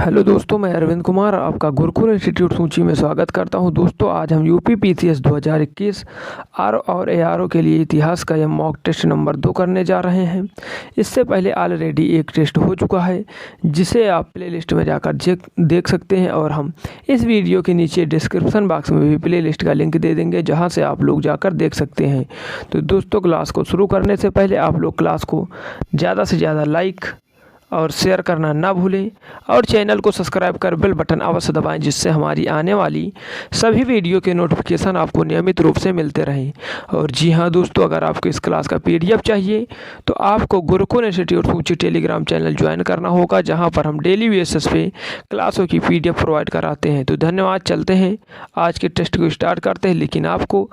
Hello दोस्तों, मैं अरविंद कुमार आपका गुरुकुल इंस्टीट्यूट सूची में स्वागत करता हूं। दोस्तों, आज हम यूपी पीसीएस 2021 आर और एआरओ के लिए इतिहास का यह मॉक टेस्ट नंबर 2 करने जा रहे हैं। इससे पहले ऑलरेडी एक टेस्ट हो चुका है, जिसे आप प्लेलिस्ट में जाकर देख सकते हैं, और हम इस वीडियो के नीचे डिस्क्रिप्शन बॉक्स में भी प्लेलिस्ट का लिंक दे देंगे, जहाँ से आप लोग जाकर देख सकते हैं। तो दोस्तों, क्लास को शुरू करने से पहले आप लोग क्लास को ज़्यादा से ज़्यादा लाइक और शेयर करना ना भूलें, और चैनल को सब्सक्राइब कर बेल बटन अवश्य दबाएं, जिससे हमारी आने वाली सभी वीडियो के नोटिफिकेशन आपको नियमित रूप से मिलते रहें। और जी हाँ दोस्तों, अगर आपको इस क्लास का पीडीएफ चाहिए तो आपको गुरुकुल इंस्टीट्यूट सूची टेलीग्राम चैनल ज्वाइन करना होगा, जहाँ पर हम डेली बेसिस पे क्लासों की पीडीएफ प्रोवाइड कराते हैं। तो धन्यवाद। चलते हैं आज के टेस्ट को स्टार्ट करते हैं, लेकिन आपको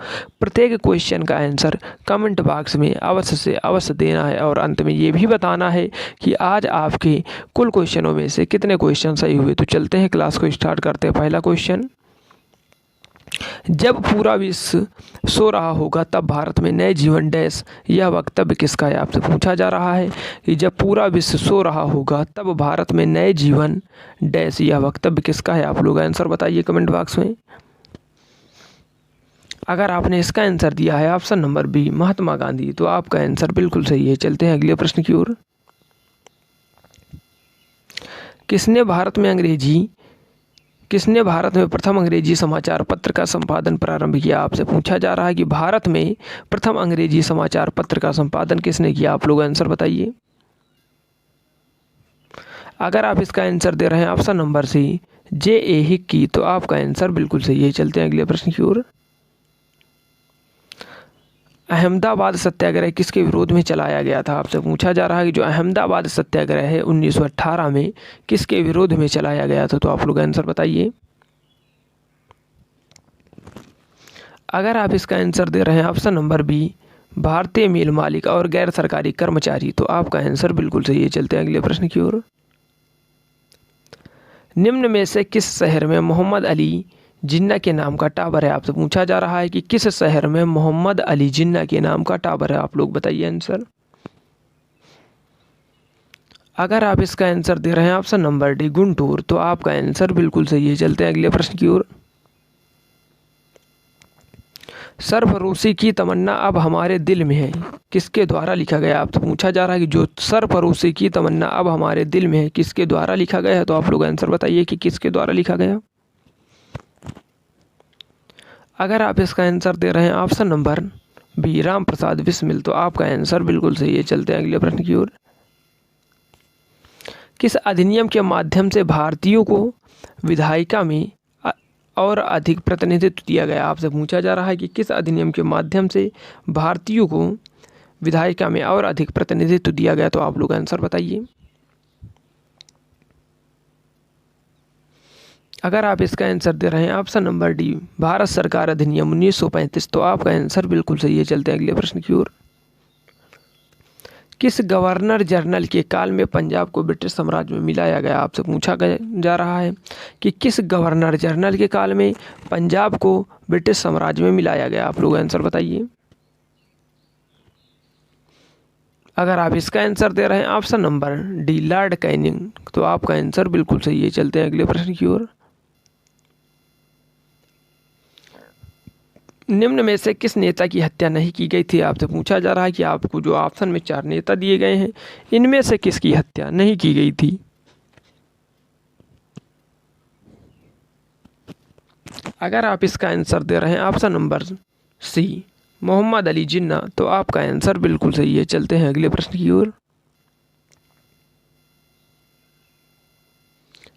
प्रत्येक क्वेश्चन का आंसर कमेंट बॉक्स में अवश्य से अवश्य देना है, और अंत में ये भी बताना है कि आज आपके कुल क्वेश्चनों में से कितने क्वेश्चन सही हुए। तो चलते हैं, क्लास को स्टार्ट करते हैं। पहला क्वेश्चन, जब पूरा विश्व सो रहा होगा तब भारत में नए जीवन डैश, यह वक्तव्य किसका है? आपसे पूछा जा रहा है कि जब पूरा विश्व सो रहा होगा तब भारत में नए जीवन डैश, यह वक्तव्य किसका है? आप लोग आंसर बताइए कमेंट बॉक्स में। अगर आपने इसका आंसर दिया है option number B Mahatma Gandhi, तो आपका आंसर बिल्कुल सही है। चलते हैं अगले प्रश्न की ओर। किसने भारत में प्रथम अंग्रेजी समाचार पत्र का संपादन प्रारंभ किया? आपसे पूछा जा रहा है कि भारत में प्रथम अंग्रेजी समाचार पत्र का संपादन किसने किया? आप लोग आंसर बताइए। अगर आप इसका आंसर दे रहे हैं ऑप्शन नंबर सी जे.ए. हिक्की, तो आपका आंसर बिल्कुल सही है। चलते हैं अगले प्रश्न की ओर। अहमदाबाद सत्याग्रह किसके विरोध में चलाया गया था? आपसे पूछा जा रहा है कि जो अहमदाबाद सत्याग्रह है 1918 में किसके विरोध में चलाया गया था? तो आप लोग आंसर बताइए। अगर आप इसका आंसर दे रहे हैं ऑप्शन नंबर बी भारतीय मिल मालिक और गैर सरकारी कर्मचारी, तो आपका आंसर बिल्कुल सही है। चलते हैं अगले प्रश्न की ओर। निम्न में से किस शहर में मोहम्मद अली जिन्ना के नाम का टावर है? आपसे पूछा जा रहा है कि किस शहर में मोहम्मद अली जिन्ना के नाम का टावर है? आप लोग बताइए आंसर। अगर आप इसका आंसर दे रहे हैं ऑप्शन नंबर डी गुंटूर, तो आपका आंसर बिल्कुल सही है। चलते हैं अगले प्रश्न की ओर। सरफरोशी की तमन्ना अब हमारे दिल में है, किसके द्वारा लिखा गया? आपसे पूछा जा रहा है कि जो सरफरोशी की तमन्ना अब हमारे दिल में है किसके द्वारा लिखा गया है? तो आप लोग आंसर बताइए कि किसके द्वारा लिखा गया। अगर आप इसका आंसर दे रहे हैं option number B Ram Prasad Bismil, तो आपका आंसर बिल्कुल सही है। चलते हैं अगले प्रश्न की ओर। किस अधिनियम के माध्यम से भारतीयों को विधायिका में और अधिक प्रतिनिधित्व दिया गया? आपसे पूछा जा रहा है कि किस अधिनियम के माध्यम से भारतीयों को विधायिका में और अधिक प्रतिनिधित्व दिया गया? तो आप लोग आंसर बताइए। अगर आप इसका आंसर दे रहे हैं ऑप्शन नंबर डी भारत सरकार अधिनियम 1935, तो आपका आंसर बिल्कुल सही है। चलते हैं अगले प्रश्न की ओर। किस गवर्नर जनरल के काल में पंजाब को ब्रिटिश साम्राज्य में मिलाया गया? आपसे पूछा जा रहा है कि किस गवर्नर जनरल के काल में पंजाब को ब्रिटिश साम्राज्य में मिलाया गया? आप लोग आंसर बताइए। अगर आप इसका आंसर दे रहे हैं option number D Lord Canning, तो आपका आंसर बिल्कुल सही है। चलते हैं अगले प्रश्न की ओर। निम्न में से किस नेता की हत्या नहीं की गई थी? आपसे पूछा जा रहा है कि आपको जो ऑप्शन में 4 नेता दिए गए हैं, इनमें से किसकी हत्या नहीं की गई थी? अगर आप इसका आंसर दे रहे हैं option number C Mohammad Ali Jinnah, तो आपका आंसर बिल्कुल सही है। चलते हैं अगले प्रश्न की ओर।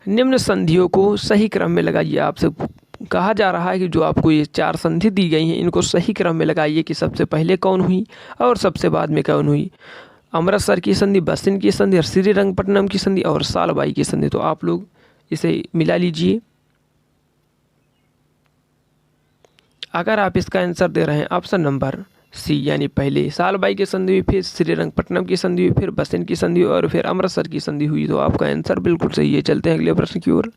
निम्न संधियों को सही क्रम में लगाइए। आपसे कहा जा रहा है कि जो आपको ये 4 संधि दी गई हैं, इनको सही क्रम में लगाइए कि सबसे पहले कौन हुई और सबसे बाद में कौन हुई। अमृतसर की संधि, बसिन की संधि, और श्रीरंगपट्टनम की संधि और सालबाई की संधि। तो आप लोग इसे मिला लीजिए। अगर आप इसका आंसर दे रहे हैं ऑप्शन नंबर सी यानी पहले सालबाई की संधि हुई, फिर श्रीरंगपट्टनम की संधि हुई, फिर बसिन की संधि और फिर अमृतसर की संधि हुई, तो आपका आंसर बिल्कुल सही है। चलते हैं अगले प्रश्न की ओर।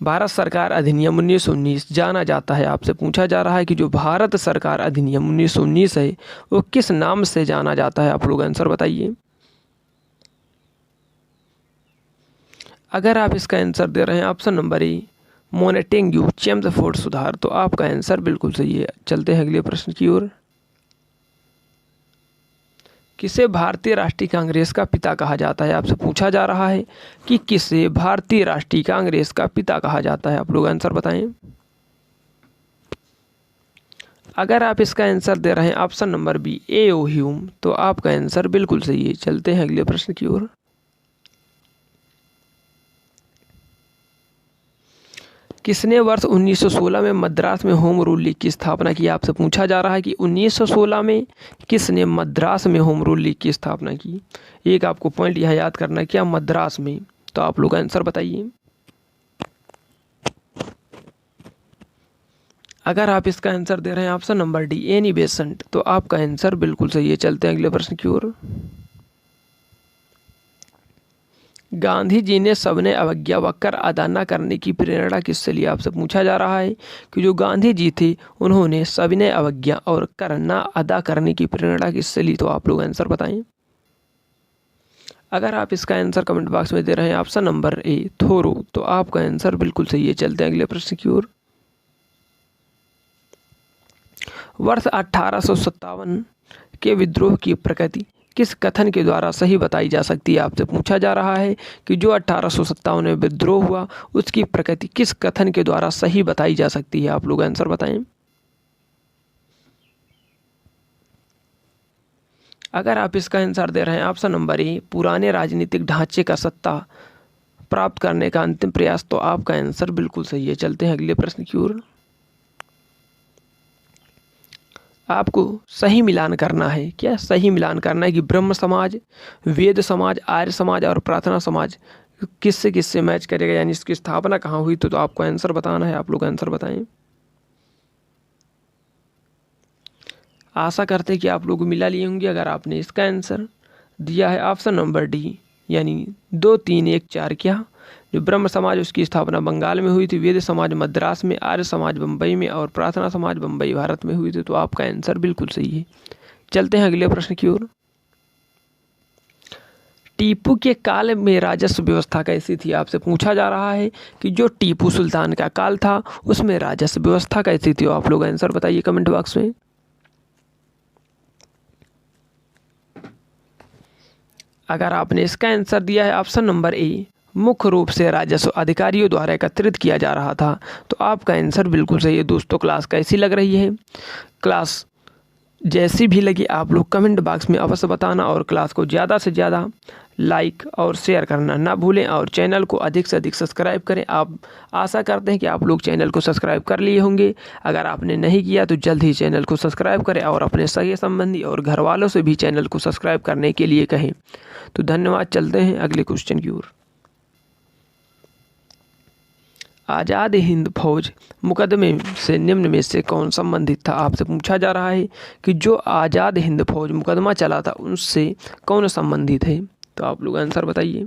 भारत सरकार अधिनियम 1919 जाना जाता है। आपसे पूछा जा रहा है कि जो भारत सरकार अधिनियम 1919 है वो किस नाम से जाना जाता है? आप लोग आंसर बताइए। अगर आप इसका आंसर दे रहे हैं option number A Montagu Chelmsford सुधार, तो आपका आंसर बिल्कुल सही है। चलते हैं अगले प्रश्न की ओर। किसे भारतीय राष्ट्रीय कांग्रेस का पिता कहा जाता है? आपसे पूछा जा रहा है कि किसे भारतीय राष्ट्रीय कांग्रेस का पिता कहा जाता है। आप लोग आंसर बताएं। अगर आप इसका आंसर दे रहे हैं option number B A O. Hume, तो आपका आंसर बिल्कुल सही है। चलते हैं अगले प्रश्न की ओर। किसने वर्ष 1916 में मद्रास में होम रूल लीग की स्थापना की? आपसे पूछा जा रहा है कि 1916 में किसने मद्रास में होम रूल लीग की स्थापना की। एक आपको पॉइंट यह याद करना है, क्या मद्रास में, तो आप लोग आंसर बताइए। अगर आप इसका आंसर दे रहे हैं option number D Annie Besant, तो आपका आंसर बिल्कुल सही है। चलते हैं अगले प्रश्न की ओर। गांधी जी ने सबने अवज्ञा व कर अदा न करने की प्रेरणा किससे ली? आपसे पूछा जा रहा है कि जो गांधी जी थे उन्होंने सविनय अवज्ञा और कर न अदा करने की प्रेरणा किससे ली? तो आप लोग आंसर बताएं। अगर आप इसका आंसर कमेंट बॉक्स में दे रहे हैं ऑप्शन नंबर ए थोरो, तो आपका आंसर बिल्कुल सही है। चलते हैं अगले प्रश्न की ओर। वर्ष 1857 के विद्रोह की प्रकृति किस कथन के द्वारा सही बताई जा सकती है? आपसे पूछा जा रहा है कि जो 1857 में विद्रोह हुआ उसकी प्रकृति किस कथन के द्वारा सही बताई जा सकती है? आप लोग आंसर बताएं। अगर आप इसका आंसर दे रहे हैं ऑप्शन नंबर ए पुराने राजनीतिक ढांचे का सत्ता प्राप्त करने का अंतिम प्रयास, तो आपका आंसर बिल्कुल सही है। चलते हैं अगले प्रश्न की ओर। आपको सही मिलान करना है। क्या सही मिलान करना है कि ब्रह्म समाज, वेद समाज, आर्य समाज और प्रार्थना समाज किससे किससे मैच करेगा, यानी इसकी स्थापना कहाँ हुई? तो आपको आंसर बताना है। आप लोग आंसर बताएं। आशा करते हैं कि आप लोग मिला लिए होंगे। अगर आपने इसका आंसर दिया है ऑप्शन नंबर डी यानी 2, 3, 1, 4, क्या जो ब्रह्म समाज उसकी स्थापना बंगाल में हुई थी, वेद समाज मद्रास में, आर्य समाज बम्बई में और प्रार्थना समाज बम्बई भारत में हुई थी, तो आपका आंसर बिल्कुल सही है। चलते हैं अगले प्रश्न की ओर। टीपू के काल में राजस्व व्यवस्था कैसी थी? आपसे पूछा जा रहा है कि जो टीपू सुल्तान का काल था उसमें राजस्व व्यवस्था कैसी थी? आप लोग आंसर बताइए कमेंट बॉक्स में। अगर आपने इसका आंसर दिया है ऑप्शन नंबर ए मुख्य रूप से राजस्व अधिकारियों द्वारा एकत्रित किया जा रहा था, तो आपका आंसर बिल्कुल सही है। दोस्तों क्लास कैसी लग रही है? क्लास जैसी भी लगी आप लोग कमेंट बॉक्स में अवश्य बताना और क्लास को ज़्यादा से ज़्यादा लाइक और शेयर करना ना भूलें और चैनल को अधिक से अधिक सब्सक्राइब करें। आप आशा करते हैं कि आप लोग चैनल को सब्सक्राइब कर लिए होंगे। अगर आपने नहीं किया तो जल्द ही चैनल को सब्सक्राइब करें और अपने सगे संबंधी और घर वालों से भी चैनल को सब्सक्राइब करने के लिए कहें। तो धन्यवाद। चलते हैं अगले क्वेश्चन की ओर। आज़ाद हिंद फौज मुकदमे से निम्न में से कौन संबंधित था? आपसे पूछा जा रहा है कि जो आज़ाद हिंद फौज मुकदमा चला था उससे कौन संबंधित है? तो आप लोग आंसर बताइए।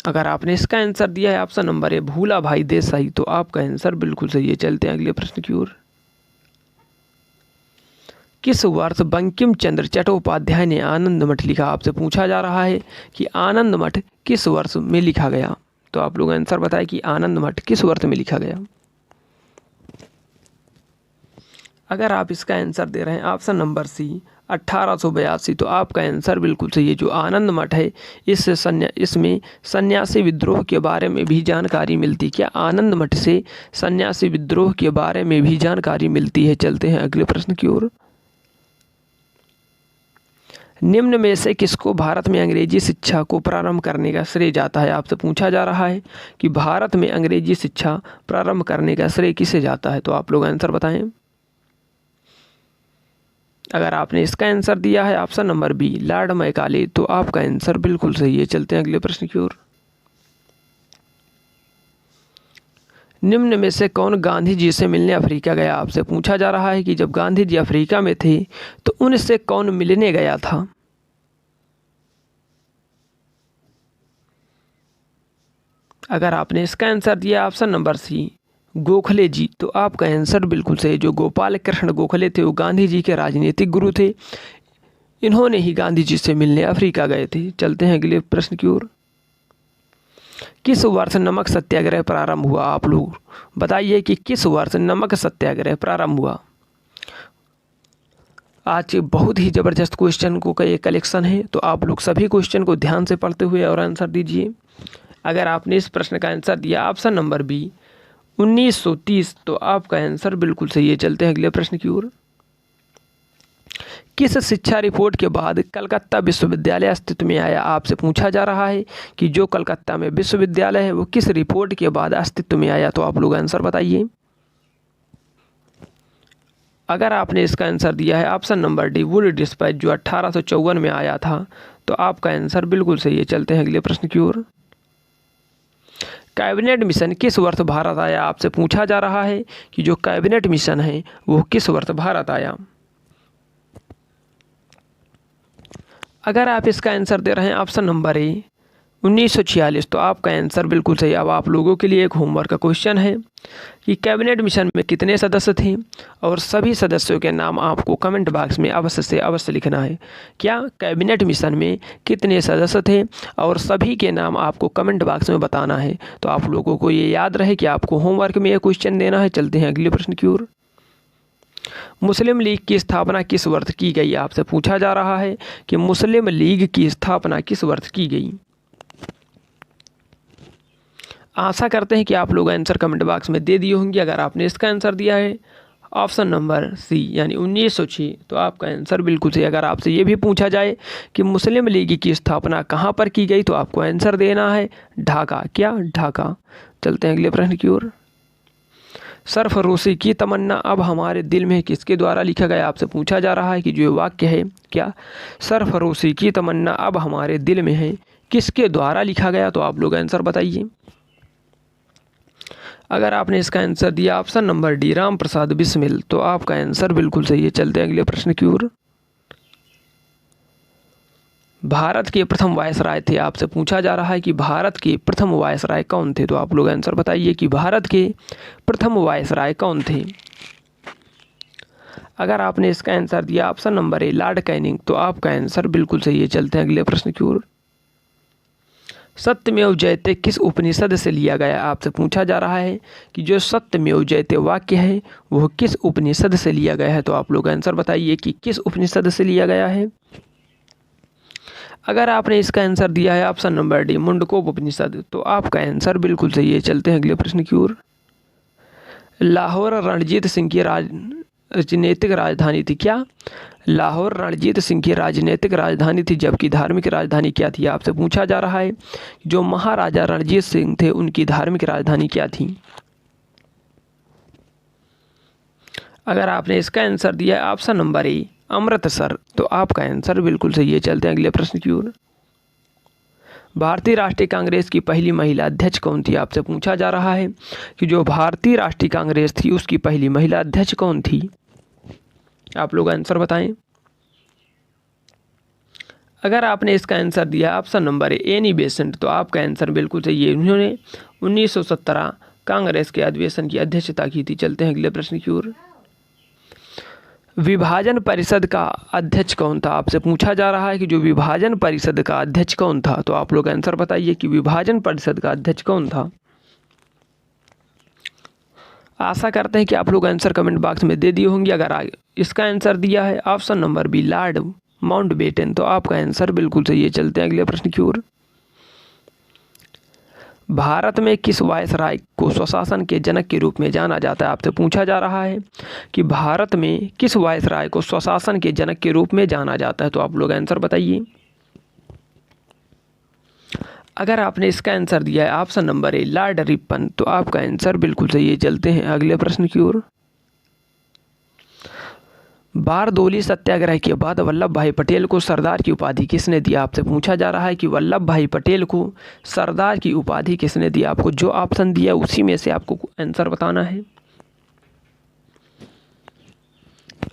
अगर आपने इसका आंसर दिया है ऑप्शन नंबर ए भूला भाई देसाई, तो आपका आंसर बिल्कुल सही है। चलते हैं अगले प्रश्न की ओर। किस वर्ष बंकिम चंद्र चट्टोपाध्याय ने आनंद मठ लिखा? आपसे पूछा जा रहा है कि आनंद मठ किस वर्ष में लिखा गया? तो आप लोग आंसर बताएं कि आनंद मठ किस वर्ष में लिखा गया। अगर आप इसका आंसर दे रहे हैं ऑप्शन नंबर सी 1882, तो आपका आंसर बिल्कुल सही है। जो आनंद मठ है इसमें सन्यासी विद्रोह के बारे में भी जानकारी मिलती। क्या आनंद मठ से सन्यासी विद्रोह के बारे में भी जानकारी मिलती है? चलते हैं अगले प्रश्न की ओर। निम्न में से किसको भारत में अंग्रेजी शिक्षा को प्रारंभ करने का श्रेय जाता है? आपसे पूछा जा रहा है कि भारत में अंग्रेजी शिक्षा प्रारंभ करने का श्रेय किसे जाता है? तो आप लोग आंसर बताएं। अगर आपने इसका आंसर दिया है option number B Lord Macaulay, तो आपका आंसर बिल्कुल सही है। चलते हैं अगले प्रश्न की ओर। निम्न में से कौन गांधी जी से मिलने अफ्रीका गया? आपसे पूछा जा रहा है कि जब गांधी जी अफ्रीका में थे तो उनसे कौन मिलने गया था? अगर आपने इसका आंसर दिया ऑप्शन नंबर सी गोखले जी, तो आपका आंसर बिल्कुल सही। जो गोपाल कृष्ण गोखले थे वो गांधी जी के राजनीतिक गुरु थे। इन्होंने ही गांधी जी से मिलने अफ्रीका गए थे। चलते हैं अगले प्रश्न की ओर। किस वर्ष नमक सत्याग्रह प्रारंभ हुआ? आप लोग बताइए कि किस वर्ष नमक सत्याग्रह प्रारंभ हुआ। आज बहुत ही ज़बरदस्त क्वेश्चन को का ये कलेक्शन है, तो आप लोग सभी क्वेश्चन को ध्यान से पढ़ते हुए और आंसर दीजिए। अगर आपने इस प्रश्न का आंसर दिया ऑप्शन नंबर बी 1930, तो आपका आंसर बिल्कुल सही है। चलते हैं अगले प्रश्न की ओर। किस शिक्षा रिपोर्ट के बाद कलकत्ता विश्वविद्यालय अस्तित्व में आया? आपसे पूछा जा रहा है कि जो कलकत्ता में विश्वविद्यालय है वो किस रिपोर्ट के बाद अस्तित्व में आया, तो आप लोग आंसर बताइए। अगर आपने इसका आंसर दिया है option number D Wood dispatch, जो 1854 में आया था, तो आपका आंसर बिल्कुल सही है। चलते हैं अगले प्रश्न की ओर। कैबिनेट मिशन किस वर्ष भारत आया? आपसे पूछा जा रहा है कि जो कैबिनेट मिशन है वो किस वर्ष भारत आया। अगर आप इसका आंसर दे रहे हैं ऑप्शन नंबर ए 1946, तो आपका आंसर बिल्कुल सही। अब आप लोगों के लिए एक होमवर्क का क्वेश्चन है कि कैबिनेट मिशन में कितने सदस्य थे, और सभी सदस्यों के नाम आपको कमेंट बॉक्स में अवश्य से अवश्य लिखना है। क्या कैबिनेट मिशन में कितने सदस्य थे, और सभी के नाम आपको कमेंट बॉक्स में बताना है। तो आप लोगों को ये याद रहे कि आपको होमवर्क में यह क्वेश्चन देना है। चलते हैं अगले प्रश्न की ओर। मुस्लिम लीग की स्थापना किस वर्ष की गई? आपसे पूछा जा रहा है कि मुस्लिम लीग की स्थापना किस वर्ष की गई। आशा करते हैं कि आप लोग आंसर कमेंट बॉक्स में दे दिए होंगे। अगर आपने इसका आंसर दिया है ऑप्शन नंबर सी यानी 1906, तो आपका आंसर बिल्कुल सही। अगर आपसे ये भी पूछा जाए कि मुस्लिम लीग की स्थापना कहाँ पर की गई, तो आपको आंसर देना है ढाका। क्या? ढाका। चलते हैं अगले प्रश्न की ओर। सरफरोशी की तमन्ना अब हमारे दिल में किसके द्वारा लिखा गया? आपसे पूछा जा रहा है कि जो वाक्य है, क्या सरफरोशी की तमन्ना अब हमारे दिल में है, किसके द्वारा लिखा गया, तो आप लोग आंसर बताइए। अगर आपने इसका आंसर दिया option number D Ram Prasad Bismil, तो आपका आंसर बिल्कुल सही है। चलते हैं अगले प्रश्न की ओर। भारत के प्रथम वायसराय थे। आपसे पूछा जा रहा है कि भारत के प्रथम वायसराय कौन थे, तो आप लोग आंसर बताइए कि भारत के प्रथम वायसराय कौन थे। अगर आपने इसका आंसर दिया ऑप्शन नंबर ए लॉर्ड कैनिंग, तो आपका आंसर बिल्कुल सही है। चलते हैं अगले प्रश्न की ओर। सत्यमेव जयते किस उपनिषद से लिया गया? आपसे पूछा जा रहा है कि जो सत्यमेव जयते वाक्य है वह किस उपनिषद से लिया गया है, तो आप लोग आंसर बताइए कि किस उपनिषद से लिया गया है। अगर आपने इसका आंसर दिया है ऑप्शन नंबर डी मुंडकोप उपनिषद, तो आपका आंसर बिल्कुल सही है। चलते हैं अगले प्रश्न की ओर। लाहौर रणजीत सिंह की राजनीतिक राजधानी थी। क्या? लाहौर रणजीत सिंह की राजनीतिक राजधानी थी, जबकि धार्मिक राजधानी क्या थी? आपसे पूछा जा रहा है जो महाराजा रणजीत सिंह थे उनकी धार्मिक राजधानी क्या थी। अगर आपने इसका आंसर दिया है ऑप्शन नंबर ए अमृतसर, तो आपका आंसर बिल्कुल सही है। चलते हैं अगले प्रश्न की ओर। भारतीय राष्ट्रीय कांग्रेस की पहली महिला अध्यक्ष कौन थी? आपसे पूछा जा रहा है कि जो भारतीय राष्ट्रीय कांग्रेस थी उसकी पहली महिला अध्यक्ष कौन थी। आप लोग आंसर बताएं। अगर आपने इसका आंसर दिया ऑप्शन नंबर ए एनी बेसेंट, तो आपका आंसर बिल्कुल सही है। उन्होंने 1917 कांग्रेस के अधिवेशन की अध्यक्षता की थी। चलते हैं अगले प्रश्न की ओर। विभाजन परिषद का अध्यक्ष कौन था? आपसे पूछा जा रहा है कि जो विभाजन परिषद का अध्यक्ष कौन था, तो आप लोग आंसर बताइए कि विभाजन परिषद का अध्यक्ष कौन था। आशा करते हैं कि आप लोग आंसर कमेंट बॉक्स में दे दिए होंगे। अगर इसका आंसर दिया है option number B Lord Mountbatten, तो आपका आंसर बिल्कुल सही है। चलते हैं अगले प्रश्न की ओर। भारत में किस वायसराय को स्वशासन के जनक के रूप में जाना जाता है? आपसे पूछा जा रहा है कि भारत में किस वायसराय को स्वशासन के जनक के रूप में जाना जाता है, तो आप लोग आंसर बताइए। अगर आपने इसका आंसर दिया है ऑप्शन नंबर ए लॉर्ड रिपन, तो आपका आंसर बिल्कुल सही है। चलते हैं अगले प्रश्न की ओर। बारदोली सत्याग्रह के बाद वल्लभ भाई पटेल को सरदार की उपाधि किसने दिया? आपसे पूछा जा रहा है कि वल्लभ भाई पटेल को सरदार की उपाधि किसने दिया। आपको जो ऑप्शन दिया उसी में से आपको आंसर बताना है।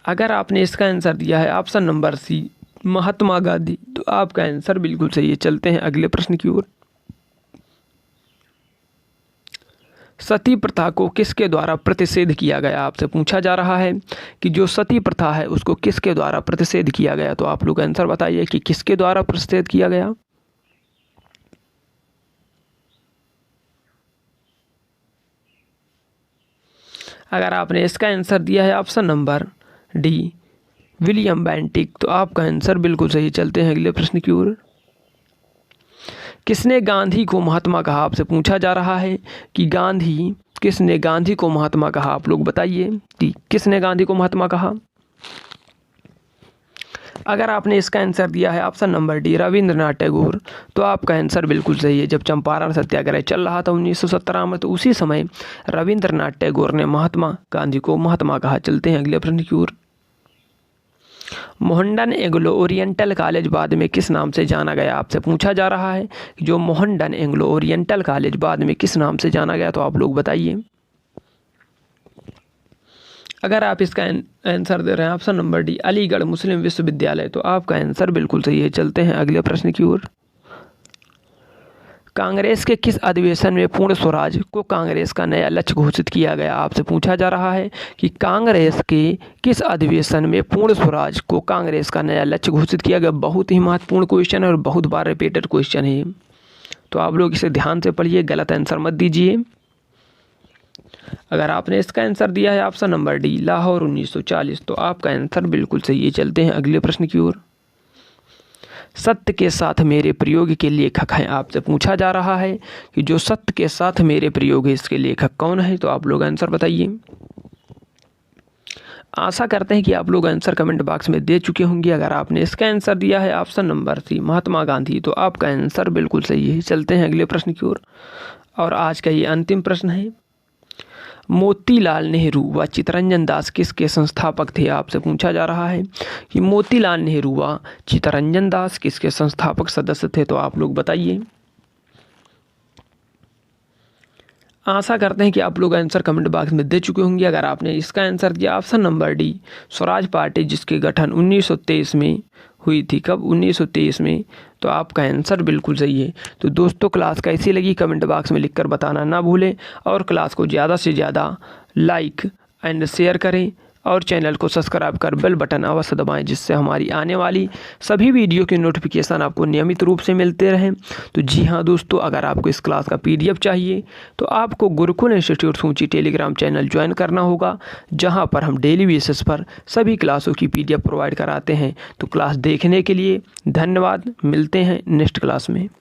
अगर आपने इसका आंसर दिया है ऑप्शन नंबर सी महात्मा गांधी, तो आपका आंसर बिल्कुल सही है। चलते हैं अगले प्रश्न की ओर। सती प्रथा को किसके द्वारा प्रतिषेध किया गया? आपसे पूछा जा रहा है कि जो सती प्रथा है उसको किसके द्वारा प्रतिषेध किया गया, तो आप लोग आंसर बताइए कि किसके द्वारा प्रतिषेध किया गया। अगर आपने इसका आंसर दिया है option number D William Bentinck, तो आपका आंसर बिल्कुल सही। चलते हैं अगले प्रश्न की ओर। किसने गांधी को महात्मा कहा? आपसे पूछा जा रहा है कि किसने गांधी को महात्मा कहा? आप लोग बताइए कि किसने गांधी को महात्मा कहा। अगर आपने इसका आंसर दिया है option number D Rabindranath Tagore, तो आपका आंसर बिल्कुल सही है। जब चंपारण सत्याग्रह चल रहा था 1917 में, तो उसी समय रविंद्रनाथ टैगोर ने महात्मा गांधी को महात्मा कहा। चलते हैं अगले प्रश्न की ओर। मोहनडन एंग्लो ओरिएंटल कॉलेज बाद में किस नाम से जाना गया? आपसे पूछा जा रहा है कि जो मोहनडन एंग्लो ओरिएंटल कॉलेज बाद में किस नाम से जाना गया, तो आप लोग बताइए। अगर आप इसका आंसर दे रहे हैं ऑप्शन नंबर डी अलीगढ़ मुस्लिम विश्वविद्यालय, तो आपका आंसर बिल्कुल सही है। चलते हैं अगले प्रश्न की ओर। कांग्रेस के किस अधिवेशन में पूर्ण स्वराज को कांग्रेस का नया लक्ष्य घोषित किया गया? आपसे पूछा जा रहा है कि कांग्रेस के किस अधिवेशन में पूर्ण स्वराज को कांग्रेस का नया लक्ष्य घोषित किया गया। बहुत ही महत्वपूर्ण क्वेश्चन है और बहुत बार रिपीटेड क्वेश्चन है, तो आप लोग इसे ध्यान से पढ़िए, गलत आंसर मत दीजिए। अगर आपने इसका आंसर दिया है ऑप्शन नंबर डी लाहौर 1940, तो आपका आंसर बिल्कुल सही है। चलते हैं अगले प्रश्न की ओर। सत्य के साथ मेरे प्रयोग के लेखक हैं। आपसे पूछा जा रहा है कि जो सत्य के साथ मेरे प्रयोग है, इसके लेखक कौन है, तो आप लोग आंसर बताइए। आशा करते हैं कि आप लोग आंसर कमेंट बॉक्स में दे चुके होंगे। अगर आपने इसका आंसर दिया है ऑप्शन नंबर सी महात्मा गांधी, तो आपका आंसर बिल्कुल सही है। चलते हैं अगले प्रश्न की ओर, और आज का ये अंतिम प्रश्न है। मोतीलाल नेहरू व चित्तरंजन दास किसके संस्थापक थे? आपसे पूछा जा रहा है कि मोतीलाल नेहरू व चित्तरंजन दास किसके संस्थापक सदस्य थे, तो आप लोग बताइए। आशा करते हैं कि आप लोग आंसर कमेंट बॉक्स में दे चुके होंगे। अगर आपने इसका आंसर दिया option number D Swaraj party, जिसके गठन 1923 में हुई थी। कब? 1923 में, तो आपका आंसर बिल्कुल सही है। तो दोस्तों, क्लास कैसी लगी कमेंट बॉक्स में लिखकर बताना ना भूलें, और क्लास को ज़्यादा से ज़्यादा लाइक एंड शेयर करें, और चैनल को सब्सक्राइब कर बेल बटन अवश्य दबाएं, जिससे हमारी आने वाली सभी वीडियो की नोटिफिकेशन आपको नियमित रूप से मिलते रहें। तो जी हाँ दोस्तों, अगर आपको इस क्लास का PDF चाहिए, तो आपको गुरुकुल इंस्टीट्यूट सूंची टेलीग्राम चैनल ज्वाइन करना होगा, जहां पर हम डेली बेसिस पर सभी क्लासों की PDF प्रोवाइड कराते हैं। तो क्लास देखने के लिए धन्यवाद। मिलते हैं नेक्स्ट क्लास में।